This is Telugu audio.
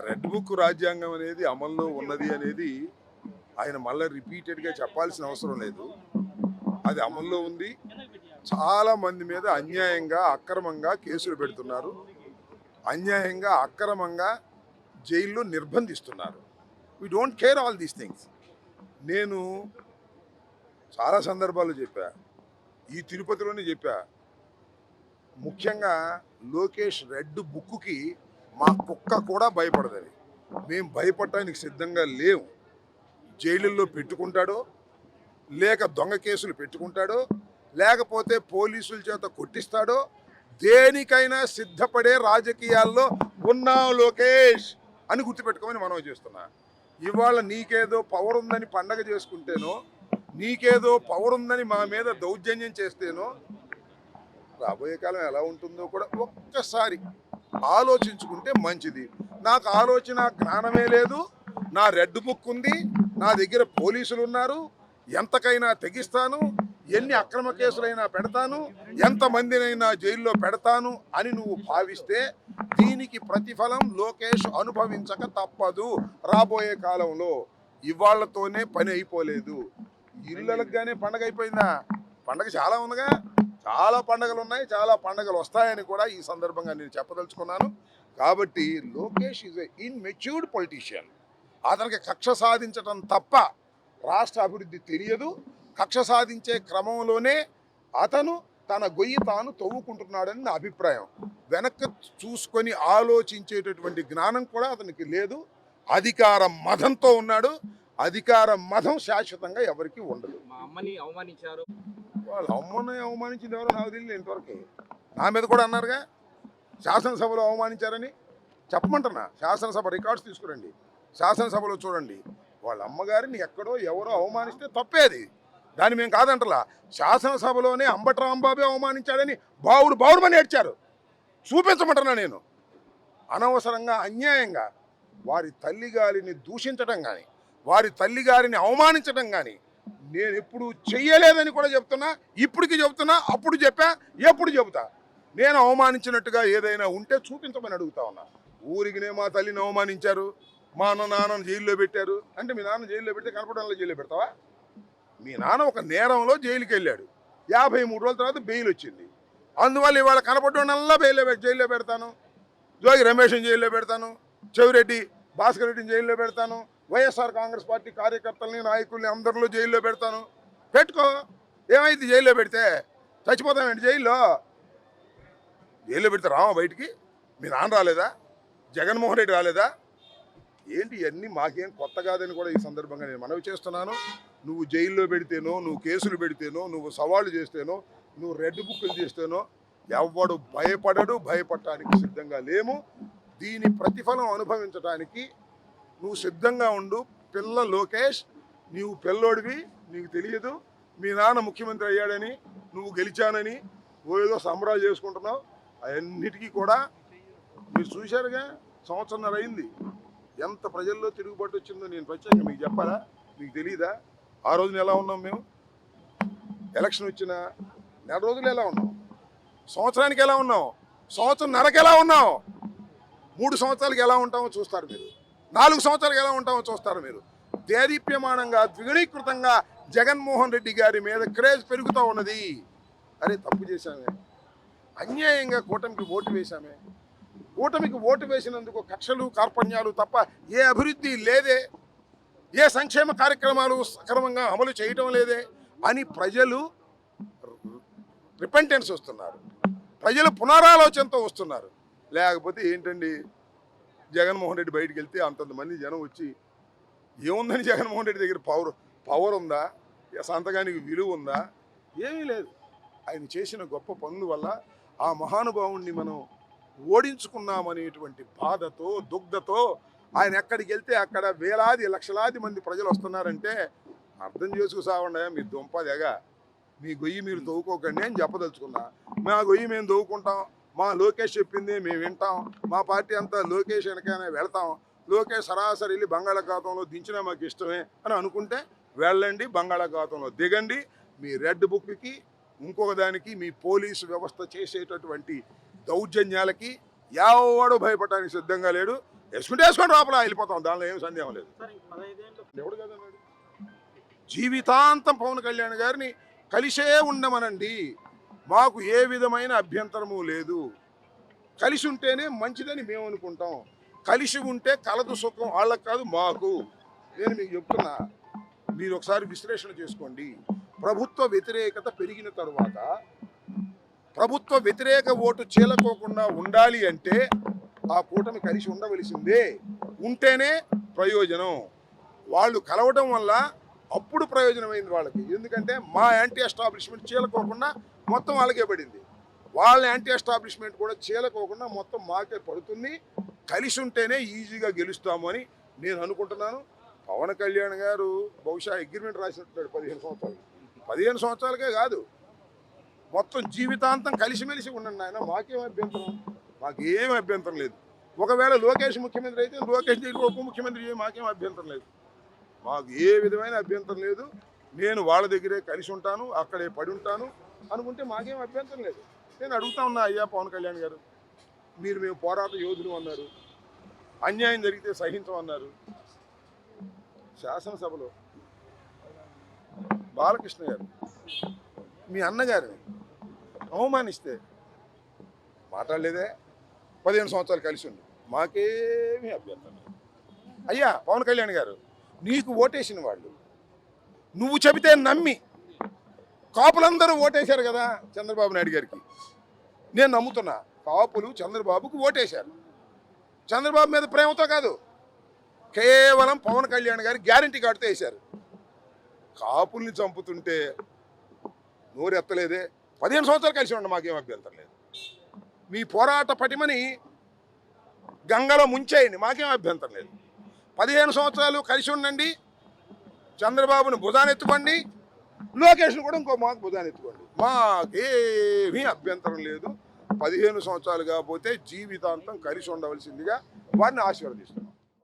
రెడ్ బుక్ రాజ్యాంగం అనేది అమల్లో ఉన్నది అనేది ఆయన మళ్ళీ రిపీటెడ్గా చెప్పాల్సిన అవసరం లేదు. అది అమల్లో ఉంది. చాలా మంది మీద అన్యాయంగా అక్రమంగా కేసులు పెడుతున్నారు. అన్యాయంగా అక్రమంగా జైల్లో నిర్బంధిస్తున్నారు. We don't care all these things. నేను చాలా సందర్భాల్లో చెప్పా, ఈ తిరుపతిలోనే చెప్పా, ముఖ్యంగా లోకేష్ రెడ్ బుక్కి మా కుక్క కూడా భయపడదని. మేము భయపడటానికి సిద్ధంగా లేవు. జైలుల్లో పెట్టుకుంటాడో, లేక దొంగ కేసులు పెట్టుకుంటాడో, లేకపోతే పోలీసుల చేత కొట్టిస్తాడో, దేనికైనా సిద్ధపడే రాజకీయాల్లో ఉన్నాం లోకేష్ అని గుర్తుపెట్టుకోమని మనం చేస్తున్నా. ఇవాళ నీకేదో పవర్ ఉందని పండగ చేసుకుంటేనో, నీకేదో పవర్ ఉందని మా మీద దౌర్జన్యం చేస్తేనో, రాబోయే కాలం ఎలా ఉంటుందో కూడా ఒక్కసారి ఆలోచించుకుంటే మంచిది. నాకు ఆలోచన జ్ఞానమే లేదు. నా రెడ్ బుక్ ఉంది, నా దగ్గర పోలీసులు ఉన్నారు, ఎంతకైనా తెగిస్తాను, ఎన్ని అక్రమ కేసులైనా పెడతాను, ఎంతమందినైనా జైల్లో పెడతాను అని నువ్వు భావిస్తే దీనికి ప్రతిఫలం లోకేష్ అనుభవించక తప్పదు రాబోయే కాలంలో. ఇవాళ్లతోనే పని అయిపోలేదు. ఇళ్ళగానే పండగ అయిపోయిందా? పండగ చాలా ఉందిగా. చాలా పండగలు ఉన్నాయి, చాలా పండగలు వస్తాయని కూడా ఈ సందర్భంగా నేను చెప్పదలుచుకున్నాను. కాబట్టి Lokesh is a immatured politician. అతనికి కక్ష సాధించడం తప్ప రాష్ట్ర అభివృద్ధి తెలియదు. కక్ష సాధించే క్రమంలోనే అతను తన గొయ్యి తాను తవ్వుకుంటున్నాడని నా అభిప్రాయం. వెనక్కి చూసుకొని ఆలోచించేటటువంటి జ్ఞానం కూడా అతనికి లేదు. అధికార మదంతో ఉన్నాడు. అధికార మదం శాశ్వతంగా ఎవరికి ఉండదు. మా అమ్మని అవమానించారు. వాళ్ళు అమ్మని అవమానించింది ఎవరో నాకు తెలియదు ఇంతవరకు. నా మీద కూడా అన్నారుగా శాసనసభలో అవమానించారని. చెప్పమంటున్నా, శాసనసభ రికార్డ్స్ తీసుకురండి, శాసనసభలో చూడండి. వాళ్ళ అమ్మగారిని ఎక్కడో ఎవరో అవమానిస్తే తప్పేది, దాన్ని మేము కాదంటలా. శాసనసభలోనే అంబటి రాంబాబే అవమానించాడని బావురుమని ఏడ్చారు. చూపించమంటున్నా నేను. అనవసరంగా అన్యాయంగా వారి తల్లిగారిని దూషించడం కానీ, వారి తల్లిగారిని అవమానించడం కానీ నేను ఎప్పుడు చెయ్యలేదని కూడా చెప్తున్నా. ఇప్పటికి చెబుతున్నా, అప్పుడు చెప్పా, ఎప్పుడు చెబుతా. నేను అవమానించినట్టుగా ఏదైనా ఉంటే చూపించమని అడుగుతా ఉన్నా. ఊరికినే మా తల్లిని అవమానించారు, మా నాన్నను జైల్లో పెట్టారు అంటే మీ నాన్న జైల్లో పెడితే కనపడంలో జైల్లో పెడతావా? మీ నాన్న ఒక నేరంలో జైలుకి వెళ్ళాడు, 53 రోజుల తర్వాత బెయిల్ వచ్చింది. అందువల్ల ఇవాళ కనపడడంలా జైల్లో పెడతాను, జోగి రమేష్ని జైల్లో పెడతాను, చెవిరెడ్డి భాస్కర్ రెడ్డిని జైల్లో పెడతాను, వైఎస్ఆర్ కాంగ్రెస్ పార్టీ కార్యకర్తల్ని నాయకుల్ని అందరిలో జైల్లో పెడతాను. పెట్టుకో, ఏమైంది? జైల్లో పెడితే చచ్చిపోతామేంటి? జైల్లో పెడితే రామా బయటికి? మీ నాన్న రాలేదా? జగన్మోహన్ రెడ్డి రాలేదా? ఏంటి ఇవన్నీ మాకేం కొత్త కాదని కూడా ఈ సందర్భంగా నేను మనవి చేస్తున్నాను. నువ్వు జైల్లో పెడితేనో, నువ్వు కేసులు పెడితేనో, నువ్వు సవాళ్ళు చేస్తేనో, నువ్వు రెడ్ బుక్లు చేస్తేనో ఎవడు భయపడడు. భయపడటానికి సిద్ధంగా లేము. దీని ప్రతిఫలం అనుభవించడానికి నువ్వు సిద్ధంగా ఉండు. పిల్ల లోకేష్, నీవు పిల్లోడివి, నీకు తెలియదు. మీ నాన్న ముఖ్యమంత్రి అయ్యాడని, నువ్వు గెలిచానని ఏదో సంబరాలు చేసుకుంటున్నావు. అవన్నిటికీ కూడా మీరు చూశారుగా. సంవత్సరంన్నర అయింది. ఎంత ప్రజల్లో తిరుగుబాటు వచ్చిందో నేను ప్రత్యేకంగా మీకు చెప్పాలా? మీకు తెలియదా? ఆ రోజున ఎలా ఉన్నాం మేము? ఎలక్షన్ వచ్చిన నెల రోజులు ఎలా ఉన్నాం? సంవత్సరానికి ఎలా ఉన్నాం? సంవత్సరంన్నరకు ఎలా ఉన్నాం? 3 సంవత్సరాలకి ఎలా ఉంటామో చూస్తారు మీరు. 4 సంవత్సరాలకు ఎలా ఉంటామో చూస్తారు మీరు. దేదీప్యమానంగా ద్విగుణీకృతంగా జగన్మోహన్ రెడ్డి గారి మీద క్రేజ్ పెరుగుతూ ఉన్నది. అరే తప్పు చేశామే, అన్యాయంగా కూటమికి ఓటు వేశామే, కూటమికి ఓటు వేసినందుకు కక్షలు కార్పణ్యాలు తప్ప ఏ అభివృద్ధి లేదే, ఏ సంక్షేమ కార్యక్రమాలు సక్రమంగా అమలు చేయటం లేదే అని ప్రజలు రిపెంటెన్స్ వస్తున్నారు. ప్రజలు పునరాలోచనతో వస్తున్నారు. లేకపోతే ఏంటండి, జగన్మోహన్ రెడ్డి బయటికి వెళ్తే అంతంతమంది జనం వచ్చి ఏముందని జగన్మోహన్ రెడ్డి దగ్గర పవర్ ఉందా? సంతకానికి విలువ ఉందా? ఏమీ లేదు. ఆయన చేసిన గొప్ప పనుల వల్ల ఆ మహానుభావుణ్ణి మనం ఓడించుకున్నామనేటువంటి బాధతో దుగ్ధతో ఆయన ఎక్కడికి వెళ్తే అక్కడ వేలాది లక్షలాది మంది ప్రజలు వస్తున్నారంటే అర్థం చేసుకుసావండి. మీ దుంపదెగ, మీ గొయ్యి మీరు తవ్వుకోకండి అని చెప్పదలుచుకున్నా. మా గొయ్యి మేము తవ్వుకుంటాం, మా లోకేష్ చెప్పింది మేము వింటాం, మా పార్టీ అంతా లోకేష్ వెనకనే వెళ్తాం, లోకేష్ సరాసరి వెళ్ళి బంగాళాఖాతంలో దించినా మాకు ఇష్టమే అని అనుకుంటే వెళ్ళండి, బంగాళాఖాతంలో దిగండి. మీ రెడ్ బుక్కి ఇంకొక దానికి మీ పోలీసు వ్యవస్థ చేసేటటువంటి దౌర్జన్యాలకి ఎవడు భయపడడానికి సిద్ధంగా లేడు. వేసుకుంటే లోపల వెళ్ళిపోతాం, దానిలో ఏం సందేహం లేదు. ఎవడు కదన్నాడు? జీవితాంతం పవన్ కళ్యాణ్ గారిని కలిసే ఉండమనండి, మాకు ఏ విధమైన అభ్యంతరము లేదు. కలిసి ఉంటేనే మంచిదని మేము అనుకుంటాం. కలిసి ఉంటే కలదు సుఖం వాళ్ళకి కాదు మాకు. నేను మీకు చెప్తున్నా, మీరు ఒకసారి విశ్లేషణ చేసుకోండి. ప్రభుత్వ వ్యతిరేకత పెరిగిన తరువాత ప్రభుత్వ వ్యతిరేక ఓటు చీలకోకుండా ఉండాలి అంటే ఆ కూటమి కలిసి ఉండవలసిందే. ఉంటేనే ప్రయోజనం. వాళ్ళు కలవడం వల్ల అప్పుడు ప్రయోజనమైంది వాళ్ళకి. ఎందుకంటే మా యాంటీ ఎస్టాబ్లిష్మెంట్ చీలకోకుండా మొత్తం వాళ్ళకే పడింది, వాళ్ళ యాంటీ ఎస్టాబ్లిష్మెంట్ కూడా చీలకోకుండా మొత్తం మాకే పడుతుంది. కలిసి ఉంటేనే ఈజీగా గెలుస్తాము అని నేను అనుకుంటున్నాను. పవన్ కళ్యాణ్ గారు బహుశా అగ్రిమెంట్ రాసినట్టున్నాడు 15 సంవత్సరాలు. 15 సంవత్సరాలకే కాదు, మొత్తం జీవితాంతం కలిసిమెలిసి ఉండండి ఆయన, మాకేం అభ్యంతరం, మాకేం అభ్యంతరం లేదు. ఒకవేళ లోకేష్ ముఖ్యమంత్రి అయితే లోకేష్ దగ్గర ఉప ముఖ్యమంత్రి మాకేం అభ్యంతరం లేదు, మాకు ఏ విధమైన అభ్యంతరం లేదు. నేను వాళ్ళ దగ్గరే కలిసి ఉంటాను, అక్కడే పడి ఉంటాను అనుకుంటే మాకేం అభ్యంతరం లేదు. నేను అడుగుతా ఉన్నా, అయ్యా పవన్ కళ్యాణ్ గారు, మేము పోరాట యోధులు అన్నారు, అన్యాయం జరిగితే సహించమన్నారు. శాసనసభలో బాలకృష్ణ గారు మీ అన్నగారిని అవమానిస్తే మాట్లాడలేదే. 15 సంవత్సరాలు కలిసి ఉంది, మాకేమీ అభ్యంతరం లేదు. అయ్యా పవన్ కళ్యాణ్ గారు, నీకు ఓటేసిన వాళ్ళు నువ్వు చెబితే నమ్మి కాపులందరూ ఓటేశారు కదా చంద్రబాబు నాయుడు గారికి. నేను నమ్ముతున్నా, కాపులు చంద్రబాబుకు ఓటేశారు. చంద్రబాబు మీద ప్రేమతో కాదు, కేవలం పవన్ కళ్యాణ్ గారి గ్యారంటీ కార్డుతో వేశారు. కాపుల్ని చంపుతుంటే నోరెత్తలేదే. 15 సంవత్సరాలు కలిసి ఉండ, మాకేం అభ్యంతరం లేదు. మీ పోరాట పటిమని గంగలో ముంచేయండి, మాకేం అభ్యంతరం లేదు. 15 సంవత్సరాలు కలిసి ఉండండి, చంద్రబాబును భుజానెత్తుకోండి, లోకేష్ను కూడా ఇంకో మాకు భుజానెత్తుకోండి, మాకేమీ అభ్యంతరం లేదు. 15 సంవత్సరాలు కాకపోతే జీవితాంతం కలిసి ఉండవలసిందిగా వారిని ఆశీర్వదిస్తున్నాం.